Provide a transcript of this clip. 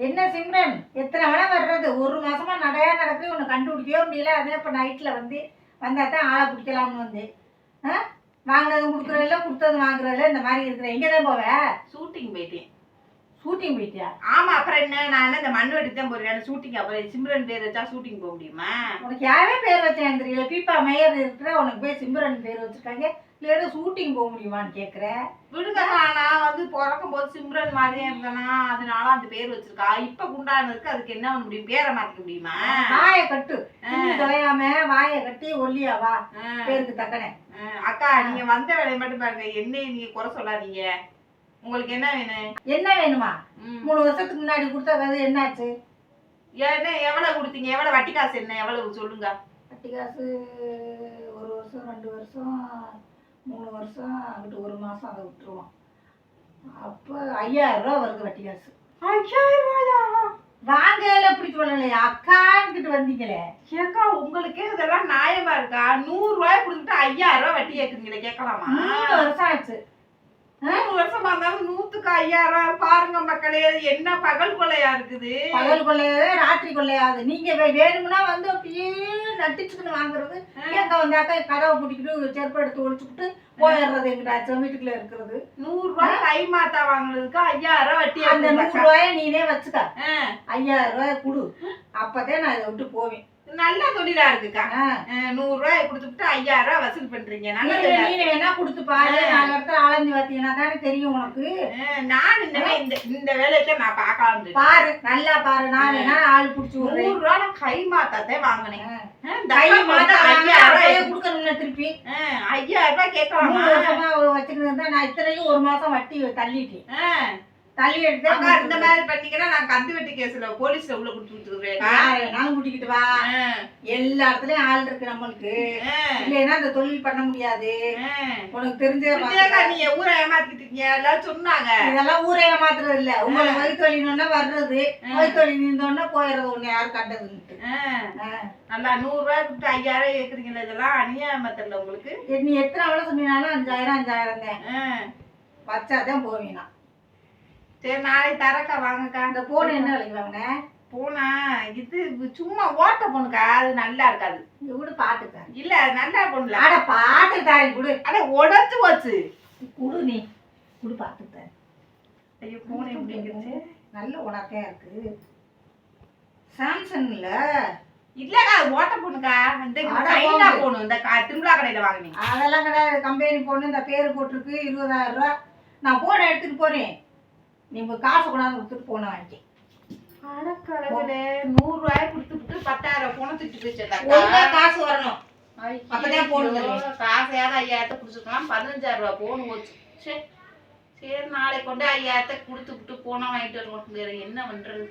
என்ன சிம்ரன் எத்தனை வேணா வர்றது? ஒரு மாசமா நடையா நடக்குது, உன்னை கண்டுபிடிக்கவே முடியல. அதே இப்போ நைட்டில் வந்தா தான் ஆளை பிடிக்கலாம்னு வந்து வாங்கினதும் கொடுக்குறதில்ல, கொடுத்ததும் வாங்குறதில்ல. இந்த மாதிரி இருக்கிற. எங்கே தான் போவேன்? ஷூட்டிங் போயிட்டேன். ஷூட்டிங் போயிட்டியா? ஆமா, அப்புறம் என்ன? நான் என்ன இந்த மண் வெட்டி தான் போறேன் ஷூட்டிங். அப்புறம் சிம்ரன் பேர் வச்சா ஷூட்டிங் போக முடியுமா? உனக்கு யாரே பேர் வச்சேன் தெரியல. பீப்பா மேயர் இருக்கிற உனக்கு போய் சிம்ரன் பேர் வச்சிருக்காங்க. இல்லையா ஷூட்டிங் போக முடியுமான்னு கேட்குறேன். விடுங்கம்மா, நான் வந்து பிறக்கும் போது சிம்ரன் மாதிரியே இருந்தேனா, அதனால அந்த பேர் வச்சிருக்கா. இப்ப குண்டானதுக்கு அதுக்கு என்ன பண்ண முடியும்? பேரை மாத்திக்க முடியுமா? வாயை கட்டு, தொலையாம வாயை கட்டி ஒல்லியா வா, பேருக்கு தக்கனே. அக்கா, நீங்க வந்த வேலையை மட்டும் பாருங்க, என்னைய நீங்க குறை சொல்லாதீங்க. உங்களுக்கு என்ன வேணும்? என்ன வேணுமா? 3 வருஷத்துக்கு முன்னாடி கொடுத்த கதை என்னாச்சு? என்ன எவ்வளவு கொடுத்தீங்க? எவ்வளவு வட்டி காசு? என்ன எவ்வளவு சொல்லுங்க. வட்டி காசு 1 வருஷம் 2 வருஷம் 3 வருஷம் அங்கிட்டு 1 மாசம் அதை விட்டுருவோம். அப்போ 5000 ரூபா வருது வட்டி காசு. 5000 ரூபாயா? வாங்கல அப்படி சொல்லலையா? அக்கான்கிட்ட வந்தீங்களே. ஏக்கா, உங்களுக்கே இதெல்லாம் நியாயமா இருக்கா? 100 ரூபாய் கொடுத்துட்டு 5000 ரூபாய் வட்டி கேட்குறீங்களே, கேட்கலாமா? 3 வருஷம் ஆச்சு. 3 வருஷமா இருந்தாலும் 100க்கு 5000 பாருங்க மக்களே, என்ன பகல் கொள்ளையா இருக்குது. பகல் கொள்ளையாது, ராத்திரி கொள்ளையாது. நீங்க வேணும்னா வந்து அப்படியே நட்டிச்சுக்குன்னு வாங்குறது. கேட்க வந்தாக்கா கதவை பிடிக்கிட்டு செருப்பு எடுத்து ஒழிச்சுக்கிட்டு போயிடுறது. எங்கிட்டாச்சும் வீட்டுக்குள்ள இருக்கிறது. 100 ரூபாய் கை மாத்தா வாங்குறதுக்கு 5000 ரூபாய் வட்டி. அந்த 100 ரூபாய நீனே வச்சுக்க. 5000 ரூபாய் கொடு, அப்பதான் நான் இதை விட்டு போவேன். நல்ல தொழிலா இருக்குக்கா. 100 ரூபாய் கொடுத்துட்டு 5000 ரூபாய் வசூல் பண்றீங்க. நீ வேணா கொடுத்து பாரு. 4 இடத்துல ஆலஞ்சு பார்த்தீங்கன்னா தானே தெரியும் உனக்கு. நான் இந்த வேலையை நான் பார்க்கலாம். பாரு, நல்லா பாரு. நான் வேணா ஆள் பிடிச்சி 100 ரூபாய் கை மாத்தாத்தே வாங்கினேன். கை மாத்தா 5000 ரூபாய் கொடுக்கணும்ல திருப்பி. 5000 ரூபாய் கேட்கலாம். 3 வருஷமா வச்சுக்கிட்டு நான் இத்தனைக்கும் 1 மாசம் வட்டி தள்ளிட்டேன். தள்ளி எடுத்து இந்த மாதிரி பண்ணீங்கன்னா நான் கந்து வெட்டி கேஸ்ல போலீஸ்ல உள்ள கொடுத்துருக்கேன். நானும் கூட்டிக்கிட்டு வா. எல்லா இடத்துலயும் ஆள் இருக்கு நம்மளுக்கு. இல்லைன்னா அந்த தொழில் பண்ண முடியாது. உனக்கு தெரிஞ்ச நீங்க ஊரை ஏமாத்திட்டீங்க எல்லாரும் சொன்னாங்க. இதெல்லாம் ஊரை ஏமாத்துறது இல்ல. உங்களை வயிற்றுவலினோன்னா வர்றது, வயிற்றுவலி நின்றோன்னா போயிடுறது. உன்னை யாரும் கண்டதுன்ட்டு. நல்லா 100 ரூபாய் கொடுத்து 5000 கேக்குறீங்களா? இதெல்லாம் அநியாயமா தெரியல உங்களுக்கு? நீ எத்தனை அவ்வளவு சொன்னீங்கன்னாலும் 5000 தான் வச்சாதான் போவீனா. சரி, நாளைக்கு தரக்கா வாங்கக்கா. அந்த போன் என்ன விலைக்கு வாங்கினேன்? போனா இது சும்மா ஓட்ட போனுக்கா, அது நல்லா இருக்காது. இது கூட பாத்துக்க. இல்ல, அது நல்லா பொண்ணுல. அட பாத்துக்கிட்டாரு குடு. அட உடச்சு போச்சு. குடு, நீ குடு பாத்துக்கிட்ட. ஐயோ, போன் எப்படிங்கிறது நல்ல உனக்கே இருக்கு. சாம்சங்ல இல்லக்கா, அது ஓட்ட போனுக்கா. இந்த சைனா போன், இந்த திருவிழா கடையில வாங்கினேன். அதெல்லாம் கிடையாது. கம்பெனி போன், இந்த பேரு போட்டிருக்கு. 20000 ரூபா. நான் போனை எடுத்துட்டு போறேன். நீ காசு கொண்டாந்து கொடுத்துட்டு போன வாங்கி. அடக்கடவுளே, 100 ரூபாய் கொடுத்துட்டு 10000 போன திட்டு போயிச்சா? காசு வரணும். அப்பதான் போடுங்க. காசையாவது 5000 குடிச்சிருக்கலாம். 15000 ரூபாய் போன் போச்சு. சரி, நாளைக்கு கொண்டு 5000 கொடுத்துட்டு போனா வாங்கிட்டு வருவோம். வேற என்ன பண்றது?